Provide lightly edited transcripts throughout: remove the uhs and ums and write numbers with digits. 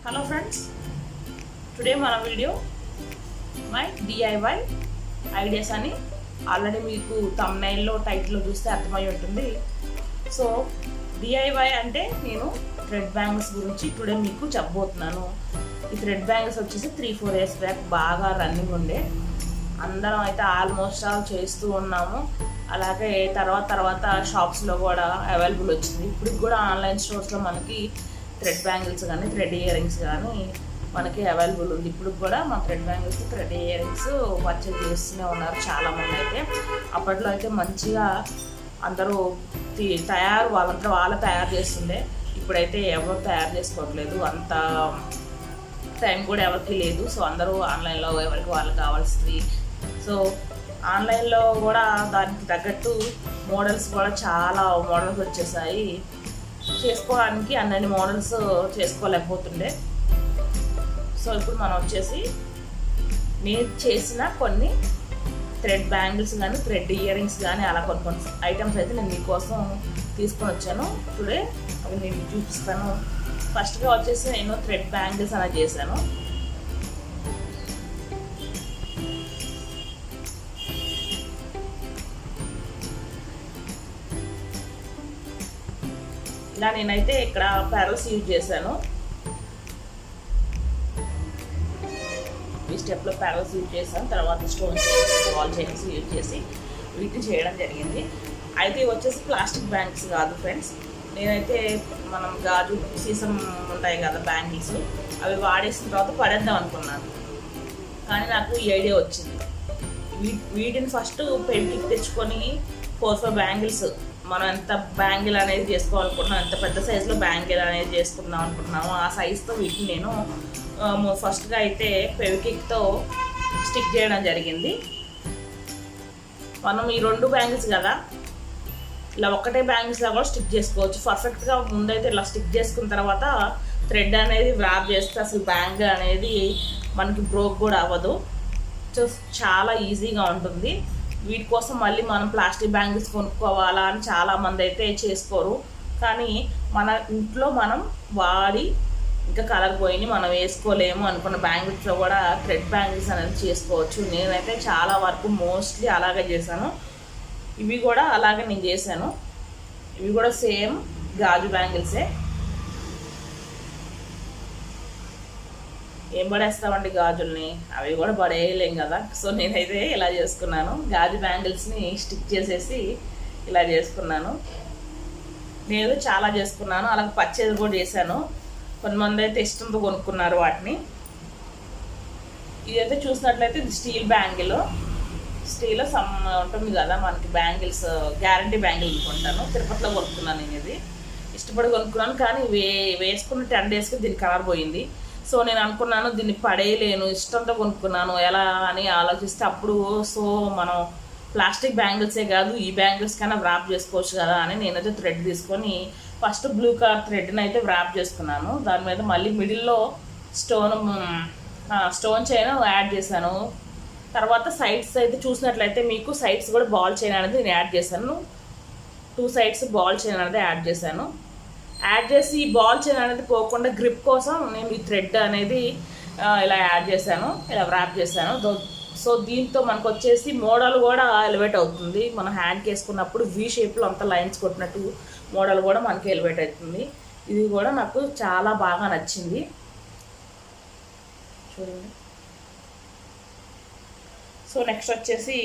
Hello friends, today మన video my DIY ideas అని already మీకు thumbnail లో టైటిల్ లో చూస్తే అర్థమై ఉంటుంది. సో DIY అంటే నేను థ్రెడ్ బ్యాంగిల్స్ గురించి టుడే మీకు చెప్పబోతున్నాను. ఈ థ్రెడ్ బ్యాంగిల్స్ వచ్చేసి 3-4 ఇయర్స్ బ్యాక్ బాగా రన్నింగ్ ఉండే, అందరం అయితే ఆల్మోస్ట్ ఆల్ చేస్తూ ఉన్నాము. అలాగే తర్వాత షాప్స్లో కూడా అవైలబుల్ వచ్చింది. ఇప్పుడు కూడా ఆన్లైన్ స్టోర్స్లో మనకి థ్రెడ్ బ్యాంగిల్స్ కానీ థ్రెడ్ ఇయర్ రింగ్స్ కానీ మనకి అవైలబుల్ ఉంది. ఇప్పుడు కూడా మన thread bangles thread ear rings purchase చేస్తూనే ఉన్నారు చాలామంది. అయితే అప్పట్లో అయితే మంచిగా అందరూ వాళ్ళంతా వాళ్ళే తయారు చేస్తుండే. ఇప్పుడైతే ఎవరు తయారు చేసుకోవట్లేదు, అంత టైం కూడా ఎవరికి లేదు. సో అందరూ ఆన్లైన్లో ఎవరికి వాళ్ళకి కావాల్సింది. సో ఆన్లైన్లో కూడా దానికి తగ్గట్టు మోడల్స్ కూడా చాలా మోడల్స్ వచ్చేసాయి. చేసుకోవడానికి అన్ని మోడల్స్ చేసుకోలేకపోతుండే. సో ఇప్పుడు మనం వచ్చేసి నేను చేసిన కొన్ని థ్రెడ్ బ్యాంగిల్స్ కానీ థ్రెడ్ ఇయర్ రింగ్స్ కానీ అలా కొన్ని ఐటమ్స్ అయితే నేను మీకోసం తీసుకొని వచ్చాను. టుడే అవి నేను చూపిస్తాను. ఫస్ట్గా వచ్చేసి నేను థ్రెడ్ బ్యాంగిల్స్ అనేది చేశాను. ఇలా నేనైతే ఇక్కడ పెరల్స్ యూజ్ చేశాను. ఈ స్టెప్లో పెరల్స్ యూజ్ చేశాను. తర్వాత స్టోన్స్ బాల్ చైన్స్ యూజ్ చేసి వీటిని చేయడం జరిగింది. అయితే వచ్చేసి ప్లాస్టిక్ బ్యాంగిల్స్ కాదు ఫ్రెండ్స్. నేనైతే మనం గాజు సీసం ఉంటాయి కదా బ్యాంగిల్స్, అవి వాడేసిన తర్వాత పడేద్దాం అనుకున్నాను. కానీ నాకు ఈ ఐడియా వచ్చింది. వీటిని ఫస్ట్ పెయింటింగ్ తెచ్చుకొని 4-5 బ్యాంగిల్స్ మనం ఎంత బ్యాంగిల్ అనేది చేసుకోవాలనుకుంటున్నాం, ఎంత పెద్ద సైజులో బ్యాంగిల్ అనేది చేసుకుందాం అనుకుంటున్నాము ఆ సైజుతో వీటిని నేను ఫస్ట్గా అయితే ఫెవిక్విక్తో స్టిక్ చేయడం జరిగింది. మనం ఈ 2 బ్యాంగిల్స్ కదా, ఇలా ఒక్కటే బ్యాంగిల్స్లో కూడా స్టిక్ చేసుకోవచ్చు. పర్ఫెక్ట్గా ముందైతే ఇలా స్టిక్ చేసుకున్న తర్వాత థ్రెడ్ అనేది వ్రాప్ చేస్తే అసలు బ్యాంగిల్ అనేది మనకి బ్రోక్ కూడా అవ్వదు. సో చాలా ఈజీగా ఉంటుంది. వీటి కోసం మళ్ళీ మనం ప్లాస్టిక్ బ్యాంగిల్స్ కొనుక్కోవాలా అని చాలామంది అయితే చేసుకోరు. కానీ మన ఇంట్లో మనం వాడి ఇంకా కలర్ పోయి మనం వేసుకోలేము అనుకున్న బ్యాంగిల్స్లో కూడా థ్రెడ్ బ్యాంగిల్స్ అనేది చేసుకోవచ్చు. నేనైతే చాలా వరకు మోస్ట్లీ అలాగే చేశాను. ఇవి కూడా అలాగే నేను చేశాను. ఇవి కూడా సేమ్ గాజు బ్యాంగిల్సే. ఏం పడేస్తామండి గాజుల్ని, అవి కూడా పడేయలేం కదా. సో నేనైతే ఇలా చేసుకున్నాను. గాజు బ్యాంగిల్స్ని స్టిక్ చేసేసి ఇలా చేసుకున్నాను. నేను చాలా చేసుకున్నాను. అలాగే పర్చేజ్ కూడా చేశాను. కొంతమంది అయితే ఇష్టంతో కొనుక్కున్నారు వాటిని. ఇదైతే చూసినట్లయితే ఇది స్టీల్ బ్యాంగిల్. స్టీల్ ఉంటుంది కదా మనకి బ్యాంగిల్స్, గ్యారంటీ బ్యాంగిల్ అనుకుంటాను. తిరుపతిలో కొనుక్కున్నాను నేను. ఇది ఇష్టపడి కొనుక్కున్నాను. కానీ వేసుకున్న 10 డేస్కి దీని కలర్ పోయింది. సో నేను అనుకున్నాను దీన్ని పడేయలేను, ఇష్టంతో కొనుక్కున్నాను ఎలా అని ఆలోచిస్తే అప్పుడు సో మనం ప్లాస్టిక్ బ్యాంగిల్సే కాదు ఈ బ్యాంగిల్స్ కన్నా వ్రాప్ చేసుకోవచ్చు కదా అని నేనైతే థ్రెడ్ తీసుకొని ఫస్ట్ బ్లూ కలర్ థ్రెడ్ని అయితే వ్రాప్ చేసుకున్నాను. దాని మీద మళ్ళీ మిడిల్లో స్టోన్ చైన్ యాడ్ చేశాను. తర్వాత సైడ్స్ అయితే చూసినట్లయితే మీకు సైడ్స్ కూడా బాల్ చైన్ అనేది నేను యాడ్ చేశాను. 2 సైడ్స్ బాల్ చైన్ అనేది యాడ్ చేశాను. యాడ్ చేసి బాల్ చైన్ అనేది పోకుండా గ్రిప్ కోసం నేను ఈ థ్రెడ్ అనేది ఇలా యాడ్ చేశాను, ఇలా వ్రాప్ చేశాను. సో దీంతో మనకు వచ్చేసి మోడల్ కూడా ఎలివేట్ అవుతుంది. మనం హ్యాండ్కి వేసుకున్నప్పుడు V షేప్లో అంత లైన్స్ కొట్టినట్టు మోడల్ కూడా మనకి ఎలివేట్ అవుతుంది. ఇది కూడా నాకు చాలా బాగా నచ్చింది. చూడండి. సో నెక్స్ట్ వచ్చేసి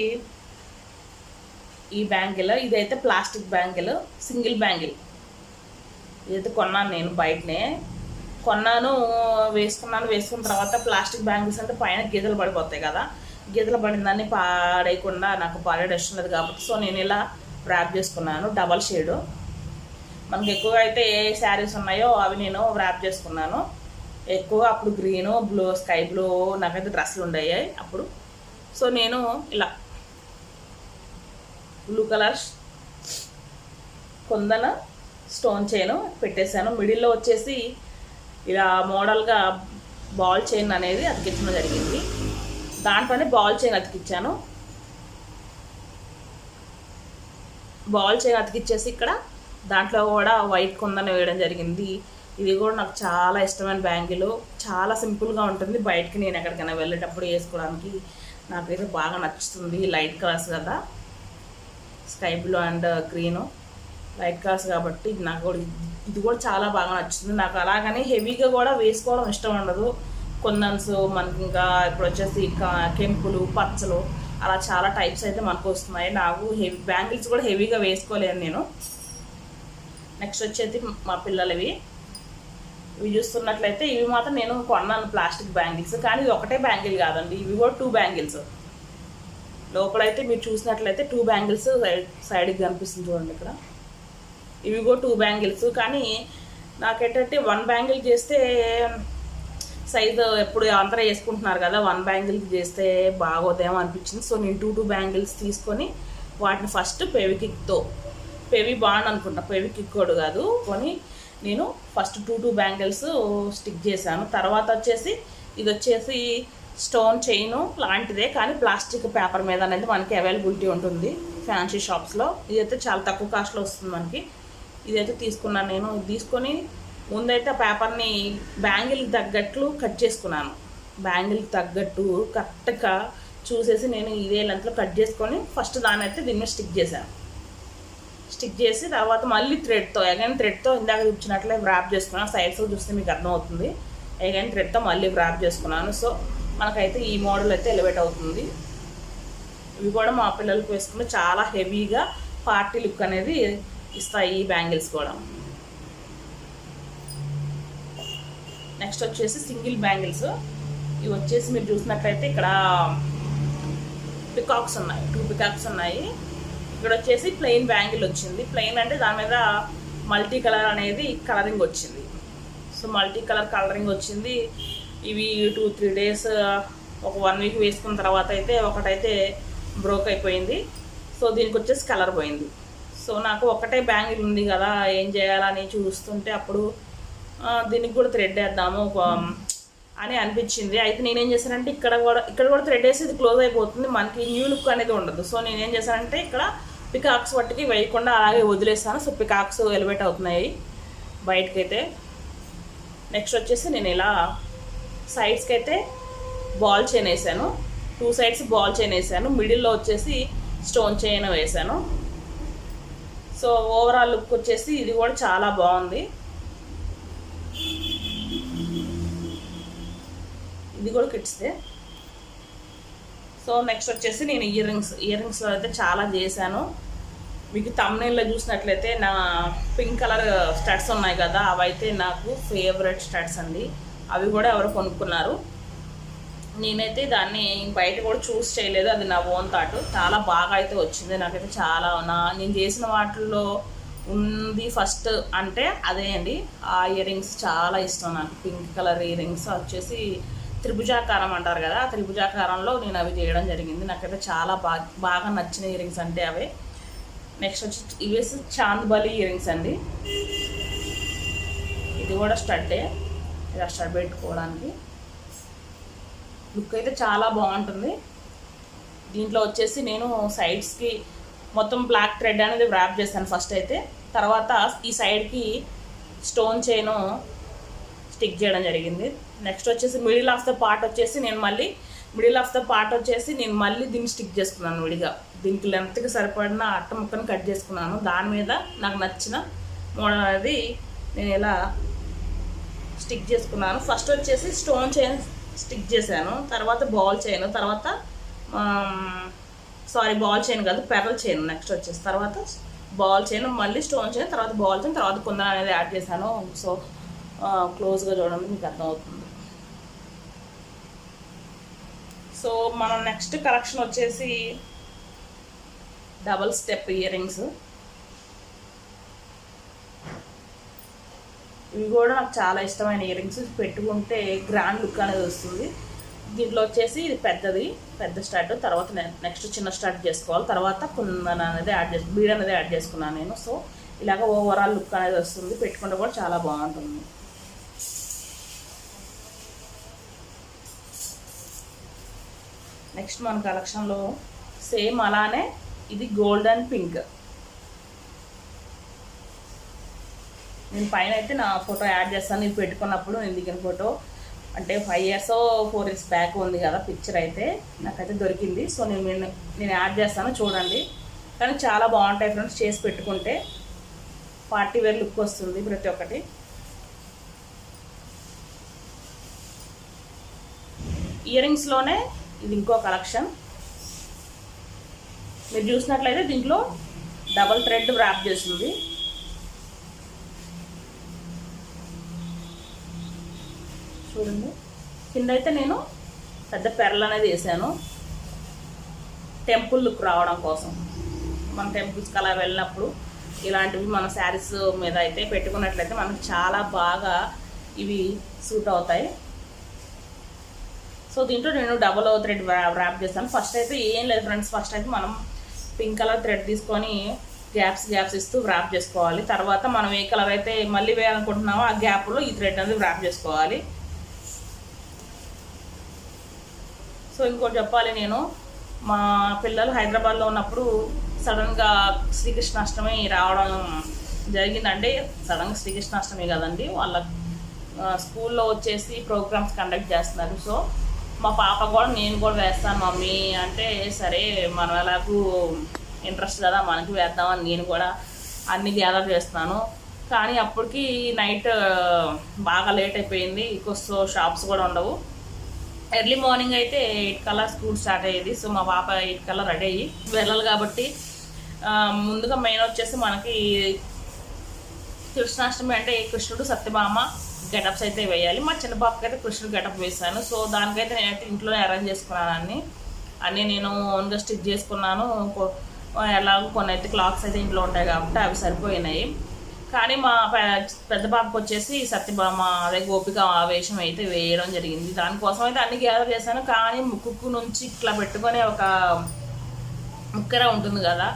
ఈ బ్యాంగిల్. ఇదైతే ప్లాస్టిక్ బ్యాంగిల్, సింగిల్ బ్యాంగిల్. ఇదైతే కొన్నాను నేను, బయటనే కొన్నాను. వేసుకున్న తర్వాత ప్లాస్టిక్ బ్యాంగిల్స్ అంటే పైన గీతలు పడిపోతాయి కదా, గీతలు పడిన దాన్ని పాడేయకుండా నాకు పాడేయడం ఇష్టం లేదు కాబట్టి సో నేను ఇలా వ్రాప్ చేసుకున్నాను. డబల్ షేడు మనకి ఎక్కువగా అయితే ఏ శారీస్ ఉన్నాయో అవి నేను వ్రాప్ చేసుకున్నాను. ఎక్కువగా అప్పుడు గ్రీను, బ్లూ, స్కై బ్లూ నాకైతే డ్రెస్సులు ఉండేవి అప్పుడు. సో నేను ఇలా బ్లూ కలర్ కొందన స్టోన్ చైన్ పెట్టేశాను. మిడిల్లో వచ్చేసి ఇలా మోడల్గా బాల్ చైన్ అనేది అతికించడం జరిగింది. దాంట్లోనే బాల్ చైన్ అతికించాను. బాల్ చైన్ అతికిచ్చేసి ఇక్కడ దాంట్లో కూడా వైట్ కుందన వేయడం జరిగింది. ఇది కూడా నాకు చాలా ఇష్టమైన బ్యాంగిల్. చాలా సింపుల్గా ఉంటుంది, బయటికి నేను ఎక్కడికైనా వెళ్ళేటప్పుడు వేసుకోవడానికి నాకైతే బాగా నచ్చుతుంది. లైట్ కలర్స్ కదా, sky blue and green light colours కాబట్టి నాకు కూడా ఇది కూడా చాలా బాగా నచ్చుతుంది నాకు. అలాగని హెవీగా కూడా వేసుకోవడం ఇష్టం ఉండదు. కొందన్స్ మనకి ఇంకా ఇప్పుడు వచ్చేసి కెంపులు, పచ్చలు అలా చాలా టైప్స్ అయితే మనకు వస్తున్నాయి. నాకు హెవీ బ్యాంగిల్స్ కూడా హెవీగా వేసుకోలేను నేను. నెక్స్ట్ వచ్చేసి మా పిల్లలవి ఇవి చూస్తున్నట్లయితే ఇవి మాత్రం నేను కొన్నాను ప్లాస్టిక్ బ్యాంగిల్స్. కానీ ఇది ఒకటే బ్యాంగిల్ కాదండి, ఇవి కూడా 2 బ్యాంగిల్స్. లోపలైతే మీరు చూసినట్లయితే 2 బ్యాంగిల్స్ సైడ్కి కనిపిస్తుంది చూడండి ఇక్కడ. ఇవి కూడా 2 బ్యాంగిల్స్. కానీ నాకేంటంటే 1 బ్యాంగిల్ చేస్తే సైజు ఎప్పుడు అందరూ వేసుకుంటున్నారు కదా, 1 బ్యాంగిల్కి చేస్తే బాగోదేమో అనిపించింది. సో నేను 2 బ్యాంగిల్స్ తీసుకొని వాటిని ఫస్ట్ పెవికిక్తో, పెవి బాండ్ అనుకుంటా, పెవికిక్ కూడా కాదు కొని నేను ఫస్ట్ 2 బ్యాంగిల్స్ స్టిక్ చేశాను. తర్వాత వచ్చేసి ఇది వచ్చేసి స్టోన్ చైను లాంటిదే, కానీ ప్లాస్టిక్ పేపర్ మీద అనేది మనకి అవైలబిలిటీ ఉంటుంది ఫ్యాన్సీ షాప్స్లో. ఇదైతే చాలా తక్కువ కాస్ట్లో వస్తుంది మనకి. ఇదైతే తీసుకున్నాను నేను. ఇది తీసుకొని ముందైతే ఆ పేపర్ని బ్యాంగిల్కి తగ్గట్లు కట్ చేసుకున్నాను. బ్యాంగిల్కి తగ్గట్టు కరెక్ట్గా చూసేసి నేను ఇదే లెంత్లో కట్ చేసుకొని ఫస్ట్ దాన్ని అయితే దీన్ని స్టిక్ చేశాను. స్టిక్ చేసి తర్వాత మళ్ళీ థ్రెడ్తో ఇందాక చూపించినట్లే వ్రాప్ చేసుకున్నాను. సైడ్స్ చూస్తే మీకు అర్థమవుతుంది. అగైన్ థ్రెడ్తో మళ్ళీ వ్రాప్ చేసుకున్నాను. సో మనకైతే ఈ మోడల్ అయితే ఎలివేట్ అవుతుంది. ఇవి కూడా మా పిల్లలకు వేసుకుంటే చాలా హెవీగా పార్టీ లుక్ అనేది ఇస్తాయి ఈ బ్యాంగిల్స్ కూడా. నెక్స్ట్ వచ్చేసి సింగిల్ బ్యాంగిల్స్. ఇవి వచ్చేసి మీరు చూసినట్లయితే ఇక్కడ పికాక్స్ ఉన్నాయి, 2 పికాక్స్ ఉన్నాయి. ఇక్కడ వచ్చేసి ప్లెయిన్ బ్యాంగిల్ వచ్చింది. ప్లెయిన్ అంటే దాని మీద మల్టీ కలర్ అనేది కలరింగ్ వచ్చింది. సో మల్టీ కలరింగ్ వచ్చింది. ఇవి 2-3 డేస్ ఒక 1 వీక్ వేసుకున్న తర్వాత అయితే ఒకటైతే బ్రోక్ అయిపోయింది. సో దీనికి వచ్చేసి కలర్ పోయింది. సో నాకు ఒకటే బ్యాంగిల్ ఉంది కదా, ఏం చేయాలని చూస్తుంటే అప్పుడు దీనికి కూడా థ్రెడ్ వేద్దాము అని అనిపించింది. అయితే నేనేం చేశానంటే ఇక్కడ కూడా థ్రెడ్ వేసి ఇది క్లోజ్ అయిపోతుంది, మనకి న్యూ లుక్ అనేది ఉండదు. సో నేనేం చేశానంటే ఇక్కడ పికాక్స్ పట్టుకి వేయకుండా అలాగే వదిలేస్తాను. సో పికాక్స్ ఎలివేట్ అవుతున్నాయి బయటకైతే. నెక్స్ట్ వచ్చేసి నేను ఇలా సైడ్స్కి అయితే బాల్ చైన్ వేసాను. 2 సైడ్స్ బాల్ చైన్ వేసాను. మిడిల్లో వచ్చేసి స్టోన్ చైన్ వేసాను. సో ఓవరాల్ లుక్ వచ్చేసి ఇది కూడా చాలా బాగుంది. ఇది కూడా కిడ్స్దే. సో నెక్స్ట్ వచ్చేసి నేను ఇయర్ రింగ్స్లో అయితే చాలా చేశాను. మీకు థంబ్నెయిల్లో చూసినట్లయితే నా పింక్ కలర్ స్టడ్స్ ఉన్నాయి కదా, అవైతే నాకు ఫేవరెట్ స్టడ్స్ అండి. అవి కూడా ఎవరు కొనుక్కున్నారు. నేనైతే దాన్ని బయట కూడా చూస్ చేయలేదు, అది నా ఓన్ థాట్. చాలా బాగా అయితే వచ్చింది. నాకైతే చాలా నేను చేసిన వాటిల్లో ఉంది ఫస్ట్ అంటే అదే అండి. ఆ ఇయర్ రింగ్స్ చాలా ఇష్టం నాకు. పింక్ కలర్ ఇయర్ రింగ్స్ వచ్చేసి త్రిభుజాకారం అంటారు కదా, ఆ త్రిభుజాకారంలో నేను అవి చేయడం జరిగింది. నాకైతే చాలా బాగా నచ్చిన ఇయర్ రింగ్స్ అంటే అవే. నెక్స్ట్ వచ్చి ఇవి చాంద్బలి ఇయర్ రింగ్స్ అండి. ఇది కూడా స్టడ్డే, ఇలా స్టడ్ పెట్టుకోవడానికి. లుక్ అయితే చాలా బాగుంటుంది. దీంట్లో వచ్చేసి నేను సైడ్స్కి మొత్తం బ్లాక్ థ్రెడ్ అనేది వ్రాప్ చేశాను ఫస్ట్ అయితే. తర్వాత ఈ సైడ్కి స్టోన్ చైను స్టిక్ చేయడం జరిగింది. నెక్స్ట్ వచ్చేసి మిడిల్ ఆఫ్ ద పార్ట్ వచ్చేసి నేను మళ్ళీ దీన్ని స్టిక్ చేసుకున్నాను విడిగా. దీనికి లెంత్కి సరిపడిన అట్ట ముక్కను కట్ చేసుకున్నాను. దాని మీద నాకు నచ్చిన మోడల్ అనేది నేను ఇలా స్టిక్ చేసుకున్నాను. ఫస్ట్ వచ్చేసి స్టోన్ చైన్ స్టిక్ చేశాను, తర్వాత బాల్ చైన్, తర్వాత బాల్ చైన్ కాదు పెరల్ చైన్. నెక్స్ట్ వచ్చేసి తర్వాత బాల్ చైన్, మళ్ళీ స్టోన్ చైన్, తర్వాత బాల్ చైన్, తర్వాత కుందన అనేది యాడ్ చేశాను. సో క్లోజ్గా చూడండి మీకు అర్థమవుతుంది. సో మనం నెక్స్ట్ కలెక్షన్ వచ్చేసి డబల్ స్టెప్ ఇయర్ రింగ్స్. ఇవి కూడా నాకు చాలా ఇష్టమైన ఇయర్ రింగ్స్. పెట్టుకుంటే గ్రాండ్ లుక్ అనేది వస్తుంది. దీంట్లో వచ్చేసి ఇది పెద్ద స్టార్ట్, తర్వాత నెక్స్ట్ చిన్న స్టార్ట్ చేసుకోవాలి, తర్వాత కుందన అనేది బీడ్ అనేది యాడ్ చేసుకున్నాను నేను. సో ఇలాగ ఓవరాల్ లుక్ అనేది వస్తుంది. పెట్టుకుంటే కూడా చాలా బాగుంటుంది. నెక్స్ట్ మన కలెక్షన్లో సేమ్ అలానే ఇది గోల్డ్ అండ్ పింక్. నేను పైన అయితే నా ఫోటో యాడ్ చేస్తాను, ఇది పెట్టుకున్నప్పుడు నేను దిగిన ఫోటో. అంటే 5 years 4 years బ్యాక్ ఉంది కదా పిక్చర్, అయితే నాకైతే దొరికింది. సో నేను యాడ్ చేస్తాను చూడండి. కానీ చాలా బాగుంటాయి ఫ్రెండ్స్, చేసి పెట్టుకుంటే పార్టీ వేర్ లుక్ వస్తుంది ప్రతి ఒక్కటి. ఇయర్ రింగ్స్లోనే ఇది ఇంకో కలెక్షన్. మీరు చూసినట్లయితే దీంట్లో డబల్ థ్రెడ్ ర్యాప్ చేస్తుంది. చూడండి, కింద అయితే నేను పెద్ద పెరలు అనేది వేసాను, టెంపుల్ లుక్ రావడం కోసం. మన టెంపుల్స్కి అలా వెళ్ళినప్పుడు ఇలాంటివి మన శారీస్ మీద అయితే పెట్టుకున్నట్లయితే మనకు చాలా బాగా ఇవి సూట్ అవుతాయి. సో దీంట్లో నేను డబల్ థ్రెడ్ ర్యాప్ చేస్తాను. ఫస్ట్ అయితే ఏం లేదు ఫ్రెండ్స్, ఫస్ట్ అయితే మనం పింక్ కలర్ థ్రెడ్ తీసుకొని గ్యాప్స్ ఇస్తూ ర్యాప్ చేసుకోవాలి. తర్వాత మనం ఏ కలర్ అయితే మళ్ళీ వేయాలనుకుంటున్నామో ఆ గ్యాప్లో ఈ థ్రెడ్ అనేది ర్యాప్ చేసుకోవాలి. సో ఇంకోటి చెప్పాలి, నేను మా పిల్లలు హైదరాబాద్లో ఉన్నప్పుడు సడన్గా శ్రీకృష్ణాష్టమి రావడం జరిగిందండి. సడన్గా శ్రీకృష్ణాష్టమి కదండి, వాళ్ళ స్కూల్లో వచ్చేసి ప్రోగ్రామ్స్ కండక్ట్ చేస్తున్నారు. సో మా పాప కూడా నేను కూడా వేస్తాను మమ్మీ అంటే, సరే మనం ఎలాగూ ఇంట్రెస్ట్ కదా మనకి వేద్దామని నేను కూడా అన్ని గ్యాదర్ చేస్తున్నాను. కానీ అప్పటికి నైట్ బాగా లేట్ అయిపోయింది, సో షాప్స్ కూడా ఉండవు. ఎర్లీ మార్నింగ్ అయితే 8 కల్లా స్కూల్ స్టార్ట్ అయ్యేది. సో మా పాప 8 కల్లా రెడీ అయ్యి వెళ్ళాలి కాబట్టి ముందుగా మెయిన్ వచ్చేసి మనకి కృష్ణాష్టమి అంటే కృష్ణుడు సత్యభామ గెటప్స్ అయితే వేయాలి. మా చిన్న పాపకి అయితే కృష్ణుడు గెటప్ వేసాను. సో దానికైతే నేనైతే ఇంట్లోనే అరేంజ్ చేసుకున్నాను, అన్నీ నేను ఓన్గా స్టిచ్ చేసుకున్నాను. ఎలాగో కొన్ని అయితే క్లాత్స్ అయితే ఇంట్లో ఉంటాయి కాబట్టి అవి సరిపోయినాయి. కానీ మా పెద్ద పాపకు వచ్చేసి సత్యభామ అదే గోపిక వేషం అయితే వేయడం జరిగింది. దానికోసం అయితే అన్ని గ్యాదర్ చేశాను. కానీ ముక్కు నుంచి ఇట్లా పెట్టుకొని ఒక ముక్కర ఉంటుంది కదా,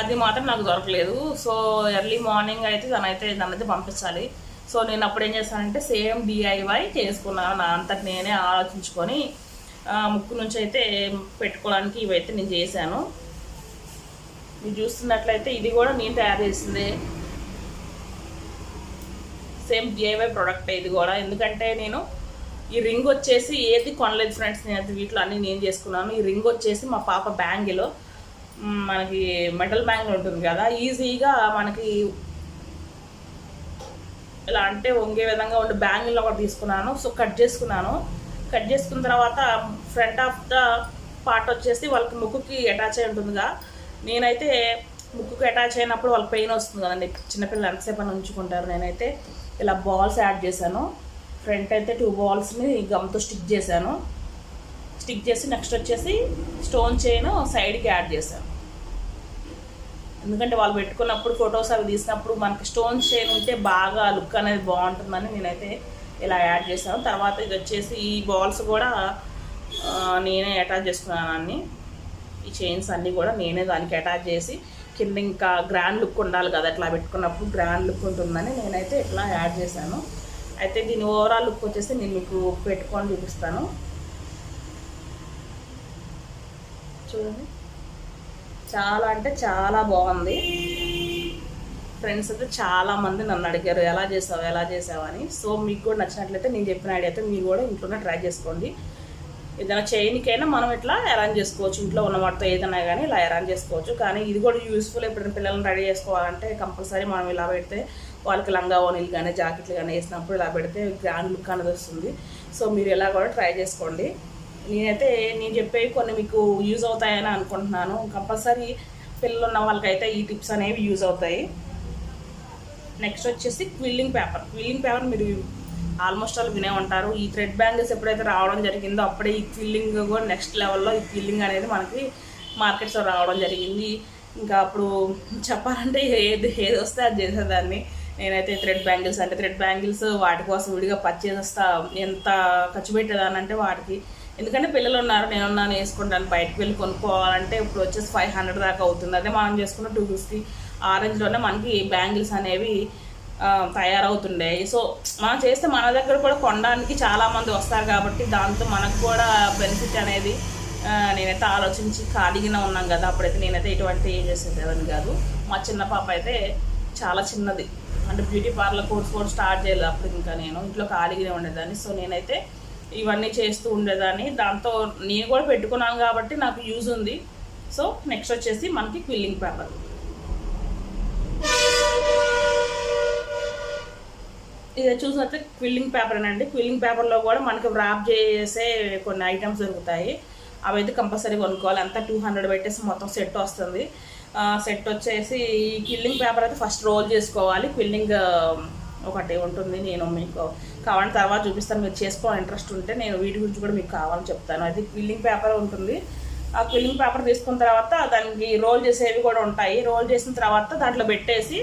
అది మాత్రం నాకు దొరకలేదు. సో ఎర్లీ మార్నింగ్ అయితే దానైతే పంపించాలి. సో నేను అప్పుడు ఏం చేస్తానంటే సేమ్ DIY చేసుకున్నాను, నా అంతటి నేనే ఆలోచించుకొని ముక్కు నుంచి అయితే పెట్టుకోవడానికి ఇవైతే నేను చేశాను. మీరు చూస్తున్నట్లయితే ఇది కూడా నేను తయారు చేసిందే, సేమ్ DIY ప్రోడక్ట్ ఇది కూడా. ఎందుకంటే నేను ఈ రింగ్ వచ్చేసి ఏది కొనలేదు ఫ్రెండ్స్, నేను వీటిలో అన్నీ నేను చేసుకున్నాను. ఈ రింగ్ వచ్చేసి మా పాప బ్యాంగిల్, మనకి మెటల్ బ్యాంగిల్ ఉంటుంది కదా, ఈజీగా మనకి ఇలా అంటే వంగే విధంగా ఉండే బ్యాంగిల్ ఒకటి తీసుకున్నాను. సో కట్ చేసుకున్న తర్వాత ఫ్రంట్ ఆఫ్ ద పార్ట్ వచ్చేసి వాళ్ళకి ముక్కుకి అటాచ్ అయి ఉంటుందిగా. నేనైతే ముక్కుకి అటాచ్ అయినప్పుడు వాళ్ళకి పెయిన్ వస్తుంది కదండి, చిన్నపిల్లలు ఎంతసేపు అని ఉంచుకుంటారు. నేనైతే ఇలా బాల్స్ యాడ్ చేశాను. ఫ్రంట్ అయితే 2 బాల్స్ని గమ్తో స్టిక్ చేసి నెక్స్ట్ వచ్చేసి స్టోన్ చైన్ సైడ్కి యాడ్ చేశాను. ఎందుకంటే వాళ్ళు పెట్టుకున్నప్పుడు ఫొటోస్ అవి తీసినప్పుడు మనకి స్టోన్ చైన్ ఉంటే బాగా లుక్ అనేది బాగుంటుందని నేనైతే ఇలా యాడ్ చేశాను. తర్వాత ఇది వచ్చేసి ఈ బాల్స్ కూడా నేనే అటాచ్ చేసుకున్నాను అన్నీ, ఈ చైన్స్ అన్నీ కూడా నేనే దానికి అటాచ్ చేసి కింద ఇంకా గ్రాండ్ లుక్ ఉండాలి కదా, ఇట్లా పెట్టుకున్నప్పుడు గ్రాండ్ లుక్ ఉంటుందని నేనైతే ఇట్లా యాడ్ చేశాను. అయితే దీని ఓవరాల్ లుక్ వచ్చేసి నేను మీకు పెట్టుకొని చూపిస్తాను. చూడండి, చాలా అంటే చాలా బాగుంది ఫ్రెండ్స్. అయితే చాలామంది నన్ను అడిగారు ఎలా చేసావు అని. సో మీకు కూడా నచ్చినట్లయితే నేను చెప్పిన ఐడియా అయితే మీరు కూడా ఇంట్లోనే ట్రై చేసుకోండి. ఏదైనా చైన్కైనా మనం ఇట్లా అరేంజ్ చేసుకోవచ్చు, ఇంట్లో ఉన్న వాటితో ఏదైనా కానీ ఇలా అరేంజ్ చేసుకోవచ్చు. కానీ ఇది కూడా యూస్ఫుల్, ఎప్పుడైనా పిల్లల్ని రెడీ చేసుకోవాలంటే కంపల్సరీ మనం ఇలా పెడితే వాళ్ళకి లంగా ఓనీలు కానీ జాకెట్లు కానీ వేసినప్పుడు ఇలా పెడితే గ్రాండ్ లుక్ అనేది వస్తుంది. సో మీరు ఇలా కూడా ట్రై చేసుకోండి. నేను చెప్పేవి కొన్ని మీకు యూజ్ అవుతాయని అనుకుంటున్నాను. కంపల్సరీ పిల్లలు ఉన్న వాళ్ళకైతే ఈ టిప్స్ అనేవి యూజ్ అవుతాయి. నెక్స్ట్ వచ్చేసి క్విల్లింగ్ పేపర్ మీరు ఆల్మోస్ట్ ఆల్ వినే ఉంటారు. ఈ థ్రెడ్ బ్యాంగిల్స్ ఎప్పుడైతే రావడం జరిగిందో అప్పుడే ఈ క్విల్లింగ్ కూడా నెక్స్ట్ లెవెల్లో ఈ క్విల్లింగ్ అనేది మనకి మార్కెట్స్లో రావడం జరిగింది. ఇంకా అప్పుడు చెప్పాలంటే ఏది వస్తే అది చేసేదాన్ని. నేనైతే థ్రెడ్ బ్యాంగిల్స్ వాటి కోసం విడిగా పర్చేజ్ వస్తా, ఎంత ఖర్చు పెట్టేదానంటే వాటికి. ఎందుకంటే పిల్లలు ఉన్నారు, నేనున్నాను, వేసుకుంటాను. బయటకు వెళ్ళి కొనుక్కోవాలంటే ఇప్పుడు వచ్చేసి 500 దాకా అవుతుంది. అదే మనం చేసుకున్న 250 ఆ రేంజ్లోనే మనకి బ్యాంగిల్స్ అనేవి తయారవుతుండే. సో మనం చేస్తే మన దగ్గర కూడా కొనడానికి చాలామంది వస్తారు కాబట్టి దాంతో మనకు కూడా బెనిఫిట్ అనేది నేనైతే ఆలోచించి ఖాళీగానే ఉన్నాం కదా, అప్పుడైతే నేనైతే ఎటువంటి ఏం చేసేదాన్ని కాదు. మా చిన్న పాప అయితే చాలా చిన్నది, అంటే బ్యూటీ పార్లర్ కోర్స్ కూడా స్టార్ట్ చేయలేదు అప్పుడు, ఇంకా నేను ఇంట్లో ఖాళీగానే ఉండేదాన్ని. సో నేనైతే ఇవన్నీ చేస్తూ ఉండేదాన్ని. దాంతో నేను కూడా పెట్టుకున్నాను కాబట్టి నాకు యూజ్ ఉంది. సో నెక్స్ట్ వచ్చేసి మనకి క్విల్లింగ్ పేపర్. ఇది చూసినట్లయితే క్విల్లింగ్ పేపర్ అండి. క్విల్లింగ్ పేపర్లో కూడా మనకి ర్యాప్ చేసే కొన్ని ఐటమ్స్ దొరుకుతాయి. అవి అయితే కంపల్సరీ కొనుక్కోవాలి. అంతా 200 పెట్టేసి మొత్తం సెట్ వస్తుంది. సెట్ వచ్చేసి ఈ క్విల్లింగ్ పేపర్ అయితే ఫస్ట్ రోల్ చేసుకోవాలి. క్విల్లింగ్ ఒకటి ఉంటుంది, నేను మీకు కావాలని తర్వాత చూపిస్తాను. మీరు చేసుకోవాలి ఇంట్రెస్ట్ ఉంటే నేను వీటి గురించి కూడా మీకు కావాలని చెప్తాను. అయితే క్విల్లింగ్ పేపర్ ఉంటుంది. ఆ క్విల్లింగ్ పేపర్ తీసుకున్న తర్వాత దానికి రోల్ చేసేవి కూడా ఉంటాయి. రోల్ చేసిన తర్వాత దాంట్లో పెట్టేసి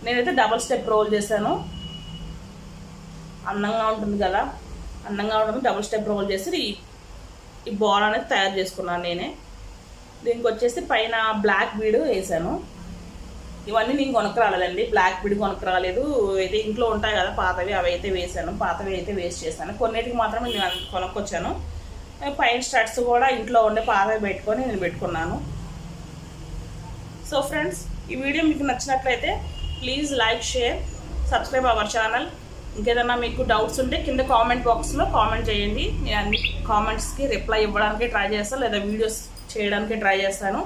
నేనైతే డబుల్ స్టెప్ రోల్ చేశాను. అందంగా ఉంటుంది కదా, అందంగా ఉంటుంది. డబుల్ స్టెప్ రోల్ చేసి ఈ బాల్ అనేది తయారు చేసుకున్నాను నేనే. దీనికి వచ్చేసి పైన బ్లాక్ బీడ్ వేసాను. ఇవన్నీ నేను కొనుక్కరాలేదండి, బ్లాక్ బీడ్ కొనుక్కరాలేదు. అయితే ఇంట్లో ఉంటాయి కదా పాతవి, అవి అయితే వేసాను. పాతవి అయితే వేస్ట్ చేశాను. కొన్నిటికి మాత్రమే నేను కొనుక్కొచ్చాను. పైన స్టడ్స్ కూడా ఇంట్లో ఉండే పాతవి పెట్టుకొని నేను పెట్టుకున్నాను. సో ఫ్రెండ్స్, ఈ వీడియో మీకు నచ్చినట్లయితే please like, share, subscribe our channel. ఇంకేదన్నా మీకు డౌట్స్ ఉంటే కింద కామెంట్ బాక్స్లో కామెంట్ చేయండి. నేను అన్ని కామెంట్స్కి రిప్లై ఇవ్వడానికి ట్రై చేస్తాను, లేదా వీడియోస్ చేయడానికి ట్రై చేస్తాను.